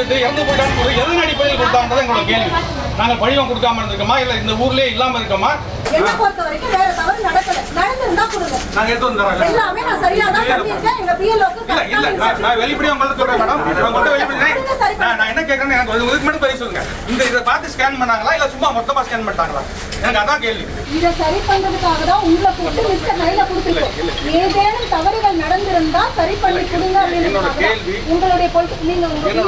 விட்டுட்டு இறந்து போயிட்டான்னு எதன் அடிப்படையில் கொடுத்தாங்கன்றத எங்களோட கேள்வி. நாங்கள் படிவம் கொடுக்காம இருந்திருக்கோமா இல்லை இந்த ஊர்லயே இல்லாம இருக்கோமா? என்ன பொறுத்த வரைக்கும் வேற தவறு நடக்கல. நடந்திருந்தா கொடுங்க. நாங்க எடுத்து வந்துறோம். எல்லாமே நான் சரியா தான் பண்ணிருக்கேன். எங்க பிஎல்ஓக்கு இல்ல நான் வெளிப்படையா உங்களுக்கு சொல்றேன் மேடம். நான் மட்டும் வெளிப்படையா நான் என்ன கேக்குறேன் எனக்கு இதுக்கு மட்டும் பதில் சொல்லுங்க. இத பார்த்து ஸ்கேன் பண்ணாங்களா இல்ல சும்மா மொத்தமா ஸ்கேன் பண்ணிட்டாங்களா? எனக்கு அதான் கேள்வி. இத சரி பண்றதுக்காக தான் உங்களை கூப்பிட்டு மிஸ்டர் கையில கொடுத்துருக்கோம். ஏதேனும் தவறுகள் நடந்திருந்தா சரி பண்ணி கொடுங்க அப்படின்னு கேள்வி. உங்களுடைய நீங்க உங்களுக்கு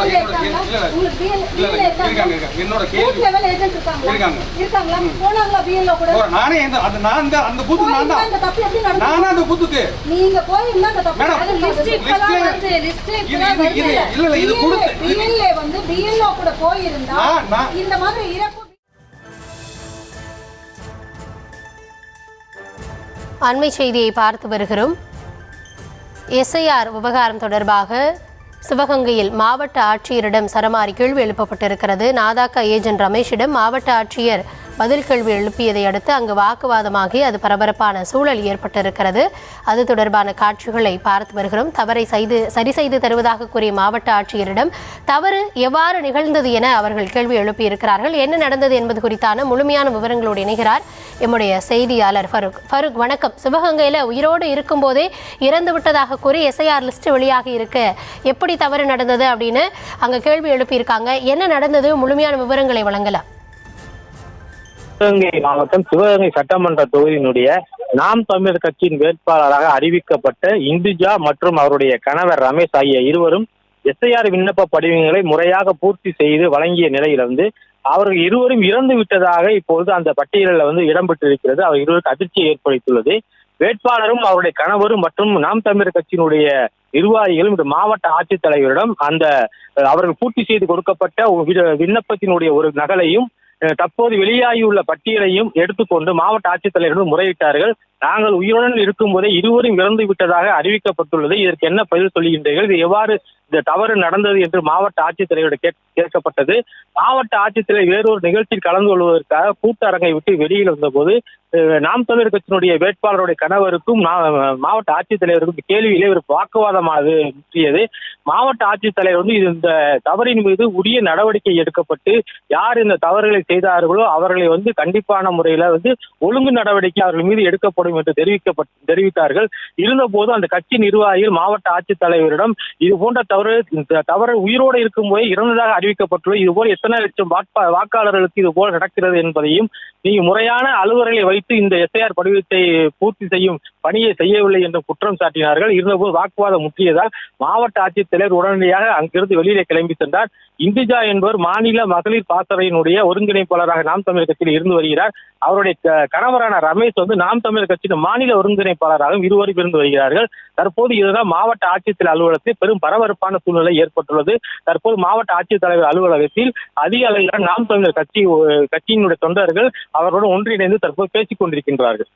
என்னோட கேள்வி லெவல் ஏஜென்ட் இருக்காங்களா? போனாங்களா பிஎல்ஓ கூட? நானே அந்த பூத்து நான் தான் அந்த தப்பு எப்படி நடந்துச்சு? நானே அந்த பூத்துக்கு நீங்க போய் இந்த தப்பு அது லிஸ்ட் இல்ல இது கொடுத்து பிஎல்ஏ வந்து பிஎல்ஓ கூட போய் இருந்தா இந்த மாதிரி இறப்பு. அண்மை செய்தியை பார்த்து வருகிறோம். எஸ்ஐஆர் விவகாரம் தொடர்பாக சிவகங்கையில் மாவட்ட ஆட்சியரிடம் சரமாரி கேள்வி எழுப்பப்பட்டிருக்கிறது. நாதாக்கா ஏஜென்ட் ரமேஷிடம் மாவட்ட ஆட்சியர் பதில் கேள்வி எழுப்பியதை அடுத்து அங்கு வாக்குவாதமாகி அது பரபரப்பான சூழல் ஏற்பட்டிருக்கிறது. அது தொடர்பான காட்சிகளை பார்த்து வருகிறோம். தவறை சரி செய்து தருவதாக கூறிய மாவட்ட ஆட்சியரிடம் தவறு எவ்வாறு நிகழ்ந்தது என அவர்கள் கேள்வி எழுப்பியிருக்கிறார்கள். என்ன நடந்தது என்பது குறித்தான முழுமையான விவரங்களோடு இணைகிறார் எம்முடைய செய்தியாளர் ஃபருக். வணக்கம். சிவகங்கையில் உயிரோடு இருக்கும் போதே இறந்து விட்டதாக கூறி எஸ்ஐஆர் லிஸ்ட் வெளியாகி இருக்கு. எப்படி தவறு நடந்தது அப்படின்னு அங்க கேள்வி எழுப்பியிருக்காங்க. என்ன நடந்தது? முழுமையான விவரங்களை வழங்கலாம். சிவகங்கை மாவட்டம் சிவகங்கை சட்டமன்ற தொகுதியினுடைய நாம் தமிழர் கட்சியின் வேட்பாளராக அறிவிக்கப்பட்ட இந்துஜா மற்றும் அவருடைய கணவர் ரமேஷ் ஆகிய இருவரும் எஸ்ஐஆர் விண்ணப்ப படிவங்களை முறையாக பூர்த்தி செய்து வழங்கிய நிலையிலிருந்து அவர்கள் இருவரும் இறந்து விட்டதாக இப்பொழுது அந்த பட்டியலில் இடம்பெற்றிருக்கிறது. அவர் இருவருக்கு அதிர்ச்சியை ஏற்படுத்தியுள்ளது. வேட்பாளரும் அவருடைய கணவரும் மற்றும் நாம் தமிழர் கட்சியினுடைய நிர்வாகிகளும் இந்த மாவட்ட ஆட்சித்தலைவரிடம் அவர்கள் பூர்த்தி செய்து கொடுக்கப்பட்ட விண்ணப்பத்தினுடைய ஒரு நகலையும் தற்போது வெளியாகியுள்ள பட்டியலையும் எடுத்துக்கொண்டு மாவட்ட ஆட்சித்தலைவரிடம் முறையிட்டார்கள். நாங்கள் உயிருடன் இருக்கும் போதே இருவரும் இறந்து விட்டதாக அறிவிக்கப்பட்டுள்ளது. இதற்கு என்ன பதில் சொல்லுகின்றீர்கள்? இது எவ்வாறு இந்த தவறு நடந்தது என்று மாவட்ட ஆட்சித்தலைவரிடம் கேட்கப்பட்டது. மாவட்ட ஆட்சித்தலைவர் வேறொரு நிகழ்ச்சியில் கலந்து கொள்வதற்காக கூட்டரங்கை விட்டு வெளியில் வந்தபோது நாம் தமிழர் கட்சியினுடைய வேட்பாளருடைய கணவருக்கும் மாவட்ட ஆட்சித்தலைவருக்கும் கேள்வியிலே ஒரு வாக்குவாதமானது முற்றியது. மாவட்ட ஆட்சித்தலைவர் இந்த தவறின் மீது உரிய நடவடிக்கை எடுக்கப்பட்டு யார் இந்த தவறுகளை செய்தார்களோ அவர்களை கண்டிப்பான முறையில ஒழுங்கு நடவடிக்கை அவர்கள் மீது எடுக்கப்படும் என்று தெரிவித்தார்கள். இருந்த போது அந்த கட்சி நிர்வாகிகள் மாவட்ட ஆட்சித்தலைவரிடம் இது போன்ற தவறு உயிரோடு இருக்கும் போதே இறந்ததாக அறிவிக்கப்பட்டுள்ளது. இதுபோல் எத்தனை லட்சம் வாக்காளர்களுக்கு இது போல் நடக்கிறது என்பதையும் நீங்க முறையான அலுவலர்களை வைத்து இந்த எஸ்ஐஆர் படிவத்தை பூர்த்தி செய்யும் பணியை செய்யவில்லை என்று குற்றம் சாட்டினார்கள். இருந்தபோது வாக்குவாதம் முற்றியதால் மாவட்ட ஆட்சித்தலைவர் உடனடியாக அங்கிருந்து வெளியிலே கிளம்பி சென்றார். இந்துஜா என்பவர் மாநில மகளிர் பாசறையினுடைய ஒருங்கிணைப்பாளராக நாம் தமிழர் கட்சியில் இருந்து வருகிறார். அவருடைய கணவரான ரமேஷ் நாம் தமிழர் கட்சியின் மாநில ஒருங்கிணைப்பாளராகவும் இருவரும் இருந்து வருகிறார்கள். தற்போது இதுதான் மாவட்ட ஆட்சித்தலைவர் அலுவலகத்தில் பெரும் பரபரப்பான சூழ்நிலை ஏற்பட்டுள்ளது. தற்போது மாவட்ட ஆட்சித்தலைவர் அலுவலகத்தில் அதிக அளவிலான நாம் தமிழர் கட்சியினுடைய தொண்டர்கள் அவர்களுடன் ஒன்றிணைந்து தற்போது பேசிக் கொண்டிருக்கின்றார்கள்.